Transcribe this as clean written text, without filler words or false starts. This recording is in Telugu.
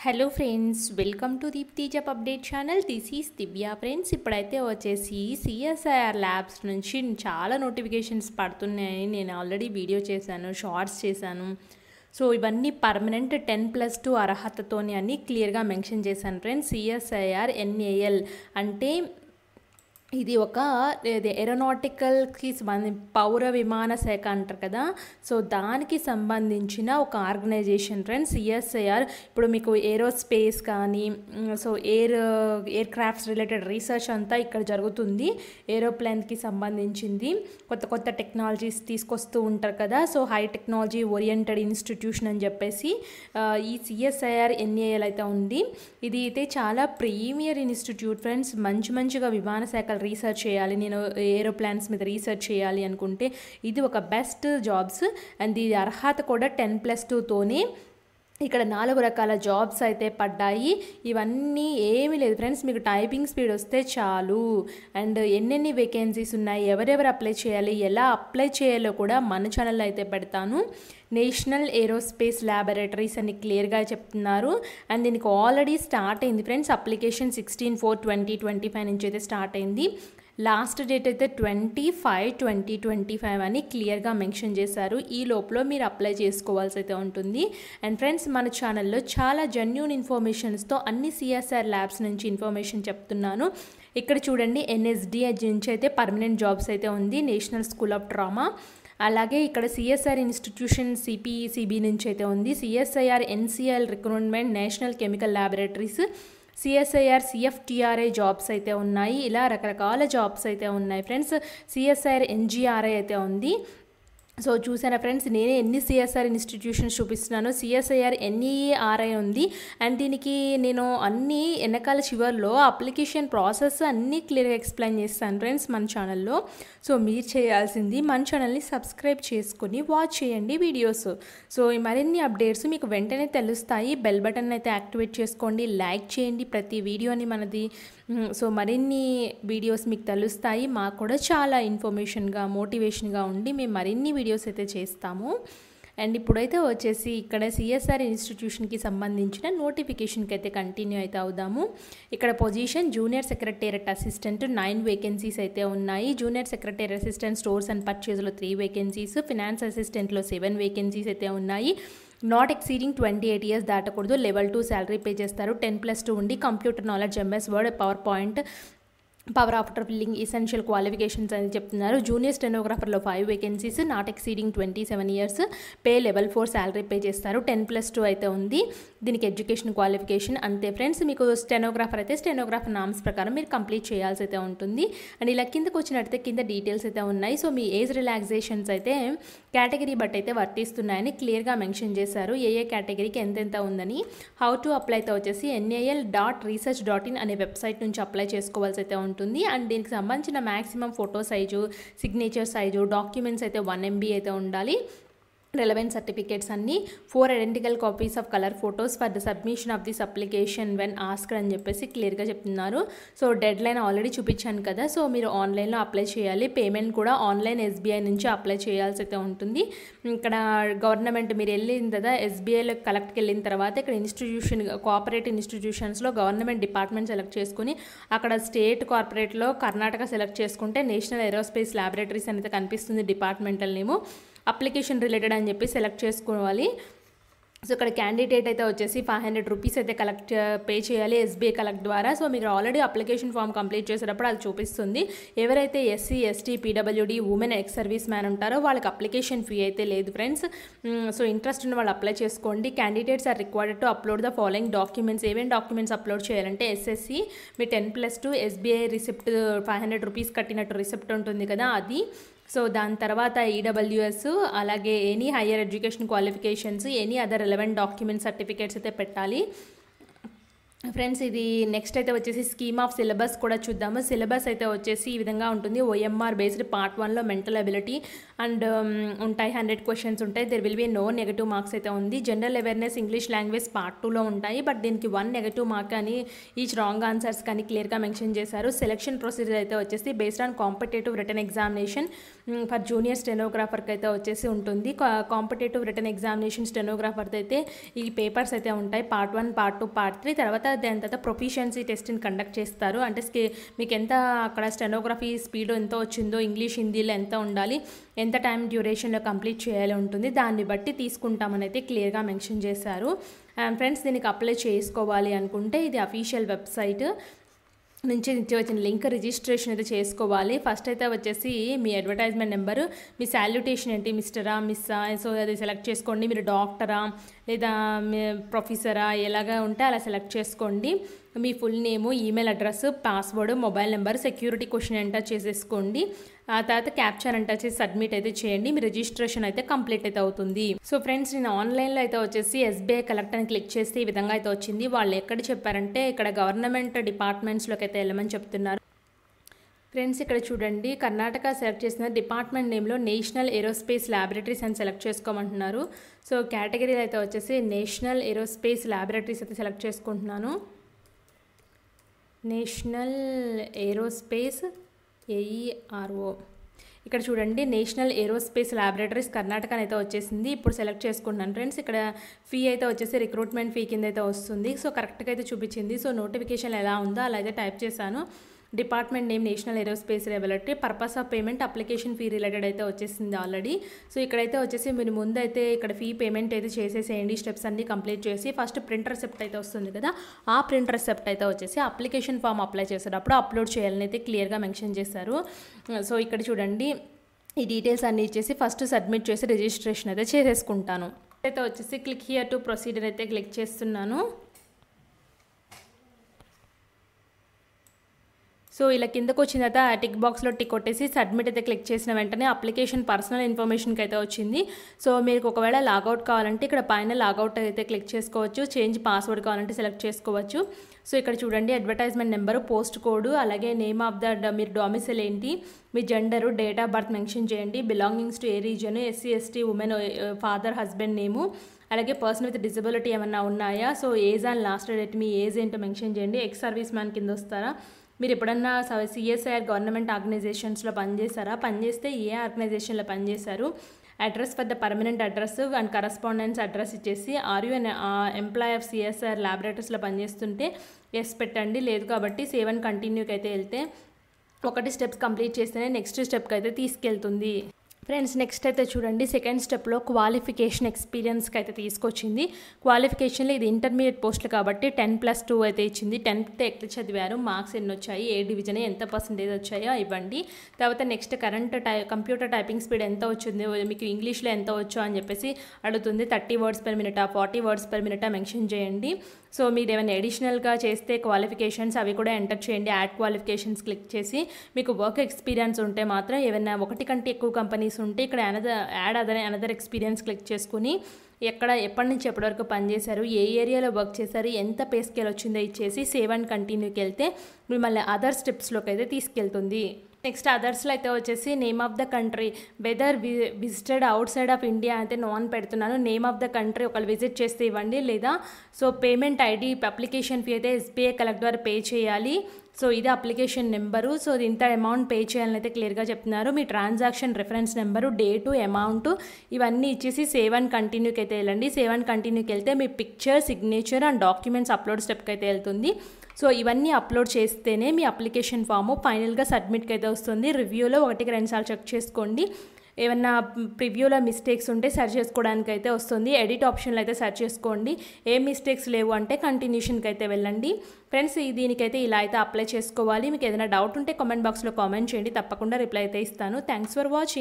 Hello friends, welcome to Deepti job update channel. This is Divya friends. ఇప్పుడైతే వచ్చేసి సిఎస్ఐఆర్ ల్యాబ్స్ నుంచి చాలా నోటిఫికేషన్స్ పడుతున్నాయని నేను ఆల్రెడీ వీడియో చేశాను, షార్ట్స్ చేశాను. సో ఇవన్నీ పర్మనెంట్ 10+2 అర్హతతోని అని క్లియర్గా మెన్షన్ చేశాను ఫ్రెండ్స్. సిఎస్ఐఆర్ ఎన్ఏఎల్ అంటే ఇది ఒక ఏరోనాటికల్కి పౌర విమాన శాఖ అంటారు కదా, సో దానికి సంబంధించిన ఒక ఆర్గనైజేషన్ ఫ్రెండ్స్ సిఎస్ఐఆర్. ఇప్పుడు మీకు ఏరోస్పేస్ కానీ so air crafts related research అంతా ఇక్కడ జరుగుతుంది. ఏరోప్లేన్కి సంబంధించింది కొత్త కొత్త టెక్నాలజీస్ తీసుకొస్తూ ఉంటారు కదా, so high technology oriented institution అని చెప్పేసి ఈ సిఎస్ఐఆర్ ఎన్ఏఎల్ అయితే ఉంది. ఇది అయితే చాలా ప్రీమియర్ ఇన్స్టిట్యూట్ ఫ్రెండ్స్. మంచిగా విమాన శాఖ రీసెర్చ్ చేయాలి, నేను ఏరోప్లాన్స్ మీద రీసెర్చ్ చేయాలి అనుకుంటే ఇది ఒక బెస్ట్ జాబ్స్. అండ్ ఇది అర్హత కూడా 10+2తోనే ఇక్కడ 4 రకాల జాబ్స్ అయితే పడ్డాయి. ఇవన్నీ ఏమీ లేదు ఫ్రెండ్స్, మీకు టైపింగ్ స్పీడ్ వస్తే చాలు. అండ్ ఎన్నెన్ని వేకెన్సీస్ ఉన్నాయి, ఎవరెవరు అప్లై చేయాలి, ఎలా అప్లై చేయాలో కూడా మన ఛానల్లో అయితే పెడతాను. నేషనల్ ఏరోస్పేస్ ల్యాబొరేటరీస్ అని క్లియర్గా చెప్తున్నారు. అండ్ దీనికి ఆల్రెడీ స్టార్ట్ అయింది ఫ్రెండ్స్. అప్లికేషన్ 16/4/2025 నుంచి అయితే స్టార్ట్ అయింది. లాస్ట్ డేట్ అయితే 25/2025 అని క్లియర్గా మెన్షన్ చేశారు. ఈ లోపల మీరు అప్లై చేసుకోవాల్సి అయితే ఉంటుంది. అండ్ ఫ్రెండ్స్, మన ఛానల్లో చాలా జెన్యూన్ ఇన్ఫర్మేషన్స్తో అన్ని సిఎస్ఆర్ ల్యాబ్స్ నుంచి ఇన్ఫర్మేషన్ చెప్తున్నాను. ఇక్కడ చూడండి, ఎన్ఎస్డి నుంచి అయితే పర్మనెంట్ జాబ్స్ అయితే ఉంది, నేషనల్ స్కూల్ ఆఫ్ డ్రామా. అలాగే ఇక్కడ సిఎస్ఆర్ ఇన్స్టిట్యూషన్ సిపిఈసిబి నుంచి అయితే ఉంది. CSIR NCL recruitment national chemical laboratories, CSIR CFTRI jobs అయితే ఉన్నాయి. ఇలా రకరకాల జాబ్స్ అయితే ఉన్నాయి ఫ్రెండ్స్. సిఎస్ఐఆర్ ఎన్జిఆర్ఐ అయితే ఉంది. సో చూసారా ఫ్రెండ్స్, నేనే ఎన్ని సిఎస్ఆర్ ఇన్స్టిట్యూషన్స్ చూపిస్తున్నాను. సిఎస్ఐఆర్ ఎన్ఈఆర్ఐ ఉంది. అండ్ దీనికి నేను అన్ని వెనకాల చివరిలో అప్లికేషన్ ప్రాసెస్ అన్నీ క్లియర్గా ఎక్స్ప్లెయిన్ చేస్తాను ఫ్రెండ్స్ మన ఛానల్లో. సో మీరు చేయాల్సింది మన ఛానల్ని సబ్స్క్రైబ్ చేసుకొని వాచ్ చేయండి వీడియోస్. సో ఈ మరిన్ని అప్డేట్స్ మీకు వెంటనే తెలుస్తాయి. బెల్ బటన్ అయితే యాక్టివేట్ చేసుకోండి, లైక్ చేయండి ప్రతి వీడియోని మనది. సో మరిన్ని వీడియోస్ మీకు తెలుస్తాయి. మాకు కూడా చాలా ఇన్ఫర్మేషన్గా మోటివేషన్గా ఉండి మేము మరిన్ని వీడియోస్ అయితే చేస్తాము. అండ్ ఇప్పుడైతే వచ్చేసి ఇక్కడ సిఎస్ఆర్ ఇన్స్టిట్యూషన్కి సంబంధించిన నోటిఫికేషన్కి అయితే కంటిన్యూ అయితే అవుదాము. ఇక్కడ position junior secretariat assistant 9 vacancies అయితే ఉన్నాయి. Junior secretariat assistant stores and పర్చేజ్లో 3 వేకెన్సీస్, ఫినాన్స్ అసిస్టెంట్లో 7 వేకెన్సీస్ అయితే ఉన్నాయి. నాట్ ఎక్సీడింగ్ 28 ఇయర్స్ దాటకూడదు. లెవెల్ 2 శాలరీ పే చేస్తారు. 10+2 ఉండి computer knowledge, MS word, power point, power after filling essential qualifications అని చెప్తున్నారు. జూనియర్ స్టెనోగ్రాఫర్లో 5 vacancies, not exceeding 27 years, pay level 4 salary pay చేస్తారు. 10+2 అయితే ఉంది. దీనికి ఎడ్యుకేషన్ క్వాలిఫికేషన్ అంతే ఫ్రెండ్స్. మీకు స్టెనోగ్రాఫర్ అయితే స్టెనోగ్రాఫర్ నామ్స్ ప్రకారం మీరు కంప్లీట్ చేయాల్సి అయితే ఉంటుంది. అండ్ ఇలా కిందకు వచ్చినట్టయితే కింద డీటెయిల్స్ అయితే ఉన్నాయి. సో మీ ఏజ్ రిలాక్సేషన్స్ అయితే కేటగిరీ బట్టి అయితే వర్తిస్తున్నాయని క్లియర్గా మెన్షన్ చేశారు. ఏ కేటగిరీకి ఎంతెంత ఉందని. హౌ టు అప్లై అయితే వచ్చేసి NAL.research.in అనే వెబ్సైట్ నుంచి అప్లై చేసుకోవాల్సి అయితే ఉంటుంది. అండ్ దీనికి సంబంధించిన maximum photo size, signature size, documents అయితే 1 MB అయితే ఉండాలి. రెలవెంట్ సర్టిఫికేట్స్ అన్నీ 4 identical copies of colour photos for the submission of this application when asked అని చెప్పేసి క్లియర్గా చెప్తున్నారు. సో డెడ్ లైన్ ఆల్రెడీ చూపించాను కదా, సో మీరు ఆన్లైన్లో అప్లై చేయాలి. పేమెంట్ కూడా ఆన్లైన్ SBI నుంచి అప్లై చేయాల్సి అయితే ఉంటుంది. ఇక్కడ గవర్నమెంట్ మీరు వెళ్ళిన కదా, SBIలో కలెక్ట్కి వెళ్ళిన తర్వాత ఇక్కడ ఇన్స్టిట్యూషన్ కోఆపరేటివ్ ఇన్స్టిట్యూషన్స్లో గవర్నమెంట్ డిపార్ట్మెంట్ సెలెక్ట్ చేసుకుని అక్కడ స్టేట్ కార్పొరేట్లో కర్ణాటక సెలెక్ట్ చేసుకుంటే నేషనల్ ఏరోస్పేస్ ల్యాబొరేటరీస్ అనేది కనిపిస్తుంది డిపార్ట్మెంటల్ నేము. అప్లికేషన్ రిలేటెడ్ అని చెప్పి సెలెక్ట్ చేసుకోవాలి. సో ఇక్కడ క్యాండిడేట్ అయితే వచ్చేసి 500 రూపీస్ అయితే పే చేయాలి SBI కలెక్ట్ ద్వారా. సో మీరు ఆల్రెడీ అప్లికేషన్ ఫామ్ కంప్లీట్ చేసేటప్పుడు అది చూపిస్తుంది. ఎవరైతే SC, ST, PWD, women, X service man ఉంటారో వాళ్ళకి అప్లికేషన్ ఫీ అయితే లేదు ఫ్రెండ్స్. సో ఇంట్రెస్ట్ ఉన్న వాళ్ళు అప్లై చేసుకోండి. Candidates are required to upload the following documents. ఏమేమి డాక్యుమెంట్స్ అప్లోడ్ చేయాలంటే SSC, మీ 10+2 SBI రిసిప్ట్ 500 రూపీస్ కట్టినట్టు రిసిప్ట్ ఉంటుంది కదా అది. సో దాని తర్వాత EWS, అలాగే any higher education qualifications, any other relevant document certificates అయితే పెట్టాలి. ఫ్రెండ్స్ ఇది నెక్స్ట్ అయితే వచ్చేసి స్కీమ్ ఆఫ్ సిలబస్ కూడా చూద్దాము. సిలబస్ అయితే వచ్చేసి ఈ విధంగా ఉంటుంది. ఓఎంఆర్ బేస్డ్ పార్ట్ 1లో మెంటల్ అబిలిటీ అండ్ ఉంటాయి, 100 క్వశ్చన్స్ ఉంటాయి. There will be no negative marks అయితే ఉంది. General awareness English language part 2లో ఉంటాయి, బట్ దీనికి 1 నెగటివ్ మార్క్ అని ఈచ్ రాంగ్ ఆన్సర్స్ కానీ క్లియర్గా మెన్షన్ చేశారు. సెలక్షన్ ప్రొసీజర్ అయితే వచ్చేసి based on competitive written examination for junior స్టెనోగ్రాఫర్కి అయితే వచ్చేసి ఉంటుంది. కాంపిటేటివ్ రిటన్ ఎగ్జామినేషన్ స్టెనోగ్రాఫర్తో అయితే ఈ పేపర్స్ అయితే ఉంటాయి, పార్ట్ 1, పార్ట్ 2, పార్ట్ 3. తర్వాత దాని తర్వాత ప్రొఫిషియన్సీ టెస్ట్ని కండక్ట్ చేస్తారు. అంటే మీకు ఎంత అక్కడ స్టెనోగ్రఫీ స్పీడ్ ఎంత వచ్చిందో, ఇంగ్లీష్ హిందీలో ఎంత ఉండాలి, ఎంత టైం డ్యూరేషన్లో కంప్లీట్ చేయాలి ఉంటుంది, దాన్ని బట్టి తీసుకుంటామని అయితే క్లియర్గా మెన్షన్ చేశారు. అండ్ ఫ్రెండ్స్ దీనికి అప్లై చేసుకోవాలి అనుకుంటే ఇది అఫీషియల్ వెబ్సైట్ నుంచి వచ్చిన లింక్, రిజిస్ట్రేషన్ అయితే చేసుకోవాలి. ఫస్ట్ అయితే వచ్చేసి మీ అడ్వర్టైజ్మెంట్ నెంబరు, మీ సాల్యుటేషన్ ఏంటి, మిస్టరా మిస్సా, సో అది సెలెక్ట్ చేసుకోండి. మీరు డాక్టరా లేదా ప్రొఫెసరా ఎలాగా ఉంటే అలా సెలెక్ట్ చేసుకోండి. మీ full name, email address, password, mobile number, security question enter చేసేసుకోండి. ఆ తర్వాత క్యాప్చర్ ఎంటర్ చేసి సబ్మిట్ అయితే చేయండి. మీ రిజిస్ట్రేషన్ అయితే కంప్లీట్ అయితే అవుతుంది. సో ఫ్రెండ్స్ నేను ఆన్లైన్లో అయితే వచ్చేసి ఎస్బీఐ కలెక్ట్ అని క్లిక్ చేస్తే ఈ విధంగా అయితే వచ్చింది. వాళ్ళు ఎక్కడ చెప్పారంటే ఇక్కడ గవర్నమెంట్ డిపార్ట్మెంట్స్లోకి అయితే వెళ్ళమని చెప్తున్నారు. ఫ్రెండ్స్ ఇక్కడ చూడండి, కర్ణాటక సెలెక్ట్ చేసిన డిపార్ట్మెంట్ నేమ్లో నేషనల్ ఏరోస్పేస్ ల్యాబొరేటరీస్ అని సెలెక్ట్ చేసుకోమంటున్నారు. సో కేటగిరీలో అయితే వచ్చేసి నేషనల్ ఏరోస్పేస్ ల్యాబొరేటరీస్ అయితే సెలెక్ట్ చేసుకుంటున్నాను. National aerospace AERO. ఇక్కడ చూడండి నేషనల్ ఏరోస్పేస్ ల్యాబొరేటరీస్ కర్ణాటక అయితే వచ్చేసింది. ఇప్పుడు సెలెక్ట్ చేసుకుంటున్నాను ఫ్రెండ్స్. ఇక్కడ ఫీ అయితే వచ్చేసి రిక్రూట్మెంట్ ఫీ కింద అయితే వస్తుంది. సో కరెక్ట్గా అయితే చూపించింది. సో నోటిఫికేషన్ ఎలా ఉందో అలా అయితే టైప్ చేశాను. Department name national aerospace laboratory, purpose of payment application fee related అయితే వచ్చేసింది ఆల్రెడీ. సో ఇక్కడైతే వచ్చేసి మీరు ముందు అయితే ఇక్కడ ఫీ పేమెంట్ అయితే చేసేసేయండి, స్టెప్స్ అన్ని కంప్లీట్ చేసి. ఫస్ట్ ప్రింట్ రిసెప్ట్ అయితే వస్తుంది కదా, ఆ ప్రింట్ రిసెప్ట్ అయితే వచ్చేసి అప్లికేషన్ ఫామ్ అప్లై చేసేటప్పుడు అప్లోడ్ చేయాలని అయితే క్లియర్గా మెన్షన్ చేశారు. సో ఇక్కడ చూడండి ఈ డీటెయిల్స్ అన్ని ఇచ్చేసి ఫస్ట్ సబ్మిట్ చేసి రిజిస్ట్రేషన్ అయితే చేసేసుకుంటాను. అయితే వచ్చేసి క్లిక్ హియర్ టు ప్రొసీడర్ అయితే క్లిక్ చేస్తున్నాను. సో ఇలా కిందకు వచ్చిన తర్వాత టిక్ బాక్స్లో టిక్ కొట్టేసి సబ్మిట్ అయితే క్లిక్ చేసిన వెంటనే అప్లికేషన్ పర్సనల్ ఇన్ఫర్మేషన్కి అయితే వచ్చింది. సో మీకు ఒకవేళ లాగౌట్ కావాలంటే ఇక్కడ పైన లాగౌట్ అయితే క్లిక్ చేసుకోవచ్చు. చేంజ్ పాస్వర్డ్ కావాలంటే సెలెక్ట్ చేసుకోవచ్చు. సో ఇక్కడ చూడండి అడ్వర్టైజ్మెంట్ నెంబరు, పోస్ట్ కోడ్, అలాగే నేమ్ ఆఫ్ ద మీరు డొమిసైల్ ఏంటి, మీ gender, date of birth mention చేయండి, belongings to a region, SC ST women, father husband name, అలాగే పర్సన్ విత్ డిజబిలిటీ ఏమన్నా ఉన్నాయా, so age and last date మీ ఏజ్ ఏంటో మెన్షన్ చేయండి. ఎక్స్ సర్వీస్ మ్యాన్ కింద వస్తారా, మీరు ఎప్పుడన్నా CSIR గవర్నమెంట్ ఆర్గనైజేషన్స్లో పనిచేస్తారా, పనిచేస్తే ఏ ఆర్గనైజేషన్లో పనిచేశారు, address for the permanent address and correspondence address ఇచ్చేసి are you employee of CSIR ల్యాబొరేటరీస్లో పనిచేస్తుంటే ఎస్ పెట్టండి. లేదు కాబట్టి సేవ్ అండ్ కంటిన్యూకి అయితే వెళ్తే ఒకటి స్టెప్స్ కంప్లీట్ చేస్తేనే నెక్స్ట్ స్టెప్కి అయితే తీసుకెళ్తుంది. ఫ్రెండ్స్ నెక్స్ట్ అయితే చూడండి సెకండ్ స్టెప్లో క్వాలిఫికేషన్ ఎక్స్పీరియన్స్కి అయితే తీసుకొచ్చింది. క్వాలిఫికేషన్లో ఇది ఇంటర్మీడియట్ పోస్టులు కాబట్టి 10+2 అయితే ఇచ్చింది. 10th ఎట్లా చదివారు, మార్క్స్ ఎన్ని వచ్చాయి, ఏ డివిజన్, ఎంత పర్సెంటేజ్ వచ్చాయో ఇవ్వండి. తర్వాత నెక్స్ట్ కంప్యూటర్ టైపింగ్ స్పీడ్ ఎంత వచ్చింది, మీకు ఇంగ్లీష్లో ఎంత వచ్చో అని చెప్పేసి అడుగుతుంది. 30 words per minute, 40 words per minute mention చేయండి. సో మీరు ఏమైనా అడిషనల్గా చేస్తే క్వాలిఫికేషన్స్ అవి కూడా ఎంటర్ చేయండి. యాడ్ క్వాలిఫికేషన్స్ క్లిక్ చేసి మీకు వర్క్ ఎక్స్పీరియన్స్ ఉంటే మాత్రం ఏమైనా ఒకటి కంటే ఎక్కువ కంపెనీస్ ఉంటే ఇక్కడ అనదర్ ఎక్స్పీరియన్స్ క్లిక్ చేసుకుని ఎప్పటి నుంచి ఎప్పటి వరకు పనిచేశారు, ఏ ఏరియాలో వర్క్ చేశారు, ఎంత పే స్కేల్ వచ్చిందో ఇచ్చేసి సేవ్ అండ్ కంటిన్యూకి వెళ్తే మిమ్మల్ని అదర్ స్టెప్స్లోకి అయితే తీసుకెళ్తుంది. నెక్స్ట్ అదర్స్లో అయితే వచ్చేసి name of the country, whether visited outside of India అయితే నాన్ పెడుతున్నాను. నేమ్ ఆఫ్ ద కంట్రీ ఒకళ్ళు విజిట్ చేస్తే ఇవ్వండి. లేదా so payment ID, application fee అయితే SBI కలెక్ట్ ద్వారా పే చేయాలి. సో ఇది అప్లికేషన్ నెంబరు. సో ఇంత అమౌంట్ పే చేయాలని అయితే క్లియర్గా చెప్తున్నారు. మీ transaction reference number, date, amount ఇవన్నీ ఇచ్చేసి సేవ్ అండ్ కంటిన్యూకి అయితే వెళ్ళండి. సేవ్ అండ్ కంటిన్యూకి వెళ్తే మీ picture, signature and documents upload స్టెప్కి అయితే వెళ్తుంది. సో ఇవన్నీ అప్లోడ్ చేస్తేనే మీ అప్లికేషన్ ఫాము ఫైనల్గా సబ్మిట్కి అయితే వస్తుంది. రివ్యూలో 1-2 సార్లు చెక్ చేసుకోండి. ఏమన్నా ప్రివ్యూలో మిస్టేక్స్ ఉంటే సరి చేసుకోవడానికి అయితే వస్తుంది. ఎడిట్ ఆప్షన్లో అయితే సెర్చ్ చేసుకోండి. ఏ మిస్టేక్స్ లేవు అంటే కంటిన్యూషన్కి అయితే వెళ్ళండి. ఫ్రెండ్స్ దీనికైతే ఇలా అయితే అప్లై చేసుకోవాలి. మీకు ఏదైనా డౌట్ ఉంటే కామెంట్ బాక్స్లో కామెంట్ చేయండి, తప్పకుండా రిప్లై అయితే ఇస్తాను. Thanks for watching.